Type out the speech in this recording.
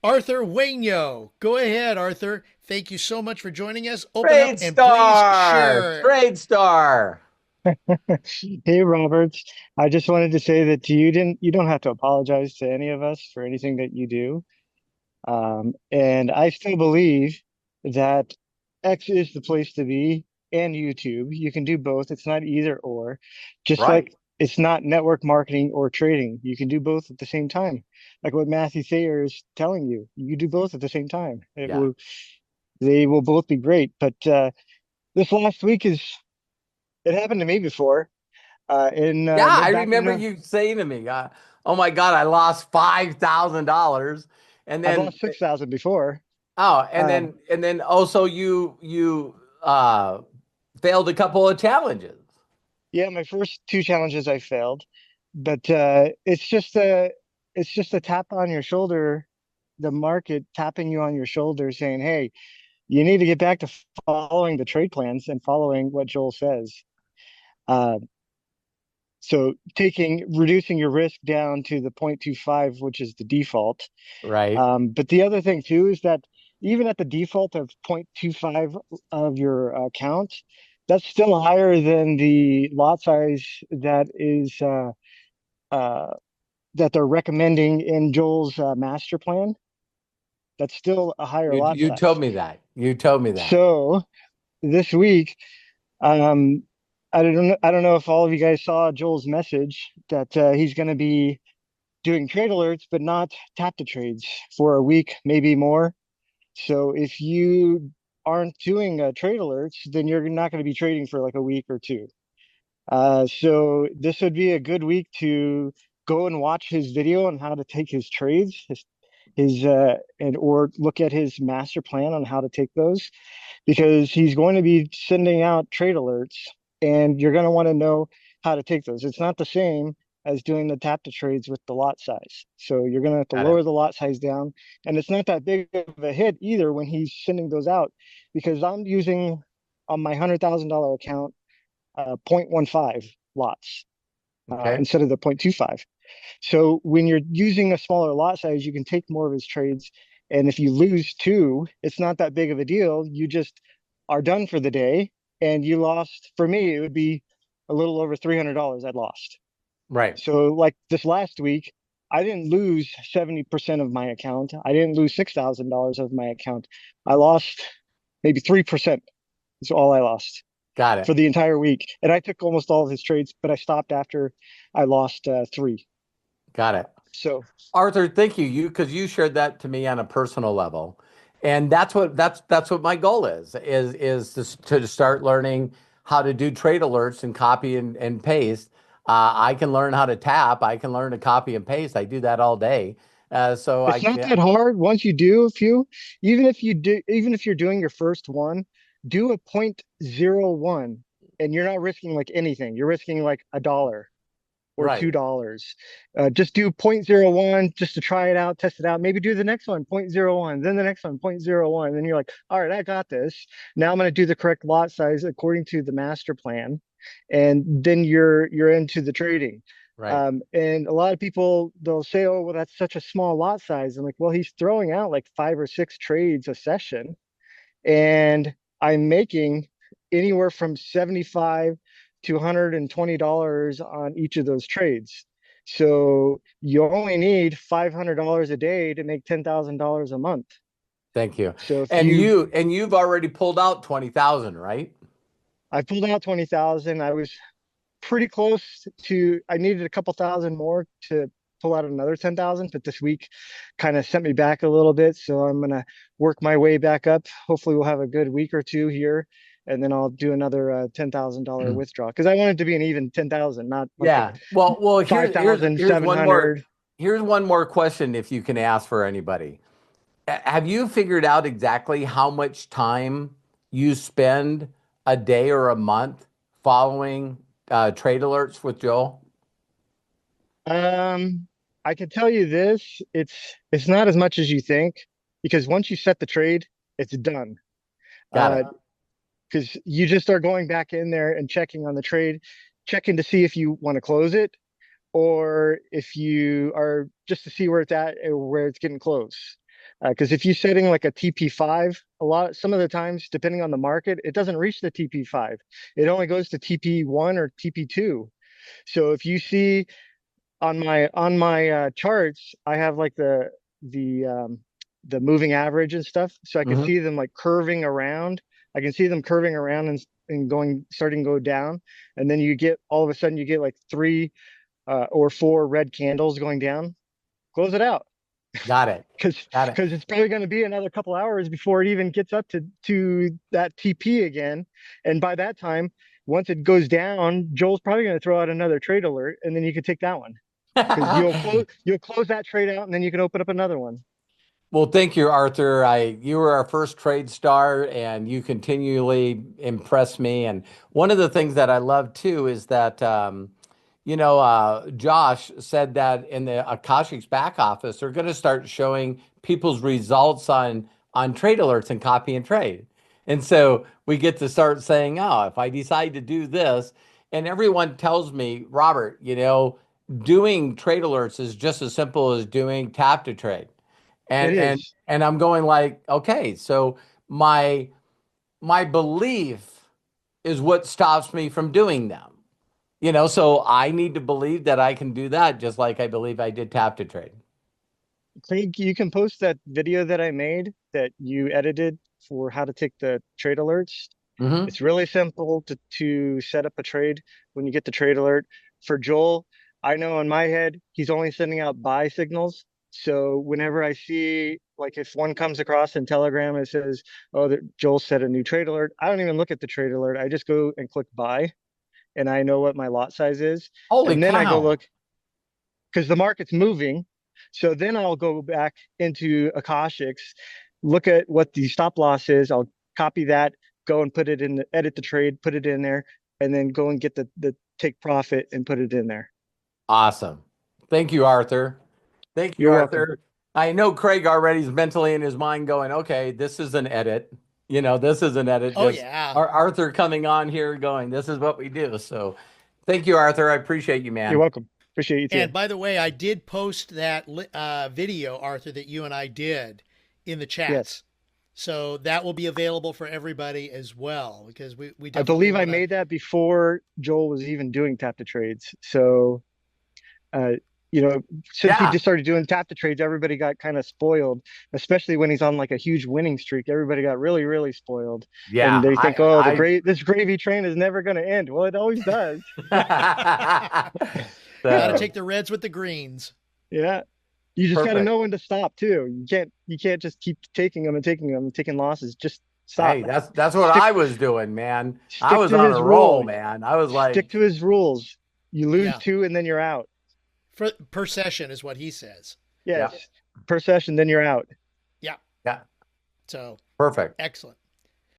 Arthur Wanio. Go ahead, Arthur. Thank you so much for joining us. Open up Trade and please Star, share. Trade Star. Hey, Roberts. I just wanted to say that you don't have to apologize to any of us for anything that you do. And I still believe that X is the place to be and YouTube. You can do both. It's not either or, just Right. like it's not network marketing or trading. You can do both at the same time. Like what Matthew Thayer is telling you, you do both at the same time. Yeah. They will both be great. But this last week it happened to me before. In Yeah, I back in remember you saying to me, "Oh my God, I lost $5,000," and I've then lost 6,000 before. and Uh, then also you failed a couple of challenges. yeah, my first two challenges I failed, but it's just a tap on your shoulder, the market tapping you on your shoulder, saying, "Hey, you need to get back to following the trade plans and following what Joel says." Uh, so reducing your risk down to the 0.25, which is the default. Right. But the other thing too is that even at the default of 0.25 of your account, that's still higher than the lot size uh, that they're recommending in Joel's master plan. That's still a higher lot You told size. me that. You told me that. So this week, um, I don't know if all of you guys saw Joel's message that he's going to be doing trade alerts, but not tap to trades for a week, maybe more. So if you aren't doing trade alerts, then you're not going to be trading for like a week or two. So this would be a good week to go and watch his video on how to take his trades, and or look at his master plan on how to take those, because he's going to be sending out trade alerts, and you're going to want to know how to take those. It's not the same as doing the tap to trades with the lot size. So you're going to have to Got it. lower the lot size down, and it's not that big of a hit either when he's sending those out, because I'm using on my $100,000 account 0.15 lots Okay. instead of the 0.25. So when you're using a smaller lot size, you can take more of his trades. And if you lose two, it's not that big of a deal. You just are done for the day. And you lost, for me, it would be a little over $300 I'd lost. Right. So like this last week, I didn't lose 70% of my account. I didn't lose $6,000 of my account. I lost maybe 3% is all I lost Got it. for the entire week. And I took almost all of his trades, but I stopped after I lost three. Got it. So Arthur, thank you. Because you shared that to me on a personal level. And that's what my goal is to start learning how to do trade alerts and copy and paste. I can learn how to tap. I can learn to copy and paste. I do that all day. So I it's not can. that hard once you do a few, even if you're doing your first one, do a 0.01 and you're not risking like anything. You're risking like a dollar or Right. $2. Just do zero point zero 0.01 just to try it out, test it out. Maybe do the next one, 0.01, then the next one, 0.01. Then you're like, all right, I got this. Now I'm going to do the correct lot size according to the master plan. And then you're into the trading. Right. And a lot of people, they'll say, oh, well, that's such a small lot size. I'm like, well, he's throwing out like 5 or 6 trades a session. And I'm making anywhere from 75 to $120 on each of those trades. So you only need $500 a day to make $10,000 a month. Thank you. So if you, And you've already pulled out 20,000, right? I pulled out 20,000. I was pretty close to, I needed a couple thousand more to pull out another 10,000, but this week kind of sent me back a little bit. So I'm going to work my way back up. Hopefully we'll have a good week or two here, and then I'll do another $10,000 withdrawal, because I want it to be an even 10,000, not like a Yeah. Well, $5,700. here's one more question if you can ask for anybody. Have you figured out exactly how much time you spend a day or a month following trade alerts with Joel? Um, I can tell you this, it's not as much as you think, because once you set the trade, it's done. Got Uh, it. because you just are going back in there and checking on the trade, checking to see if you want to close it, or if you are just to see where it's at or where it's getting close. Because if you're setting like a TP5, some of the times, depending on the market, it doesn't reach the TP5. It only goes to TP1 or TP2. So if you see on my charts, I have like the the moving average and stuff, so I can Mhm. see them like curving around. I can see them curving around and going starting to go down, and then you get all of a sudden you get like three or four red candles going down. Close it out Got it. because Got it. it's probably going to be another couple hours before it even gets up to that TP again, and by that time, once it goes down, Joel's probably going to throw out another trade alert, and then you can take that one because you'll close that trade out, and then you can open up another one. Well, thank you, Arthur. You were our first trade star, and you continually impress me. And one of the things that I love too is that, Josh said that in the Akashic's back office, they're going to start showing people's results on trade alerts and copy and trade. And so we get to start saying, oh, if I decide to do this, and everyone tells me, Robert, doing trade alerts is just as simple as doing tap to trade. It and and is. and I'm going like, okay, so my belief is what stops me from doing them. So I need to believe that I can do that just like I believe I did tap to trade. Craig, you can post that video that I made that you edited for how to take the trade alerts. Hmm. It's really simple to set up a trade when you get the trade alert. For Joel, I know in my head, he's only sending out buy signals. So whenever I see, like if one comes across in Telegram, it says, oh, Joel set a new trade alert. I don't even look at the trade alert. I just go and click buy and I know what my lot size is. Holy And then I go cow. look because the market's moving. So then I'll go back into Akashics, look at what the stop loss is. I'll copy that, go and put it in the edit the trade, put it in there, and then go and get the take profit and put it in there. Awesome. Thank you, Arthur. Thank you, You're welcome. Arthur. I know Craig already is mentally in his mind going, okay, this is an edit. This is an edit. Oh Just yeah. Arthur coming on here going, this is what we do. So thank you, Arthur. I appreciate you, You're man. welcome. Appreciate you And too. by the way, I did post that video, Arthur, that you and I did in the chats. Yes. So that will be available for everybody as well, because we I definitely believe I want to. made that before Joel was even doing tap to trades. So uh, since he Yeah. just started doing tap to trades, everybody got kind of spoiled, especially when he's on like a huge winning streak. Everybody got really, really spoiled. And Yeah. they think, oh, I this gravy train is never going to end. Well, it always does. Got to So take the reds with the greens. Yeah. You just got to perfect. know when to stop too. You can't just keep taking them and taking them and taking losses. Just stop. Hey, that's what Stick I was doing, man. I stick was to on a his roll, rule. man. I was Stick like, to his rules. You lose Yeah. two and then you're out. Per session is what he says. yeah, Yes. Per session, then you're out. Yeah. yeah, So perfect. excellent.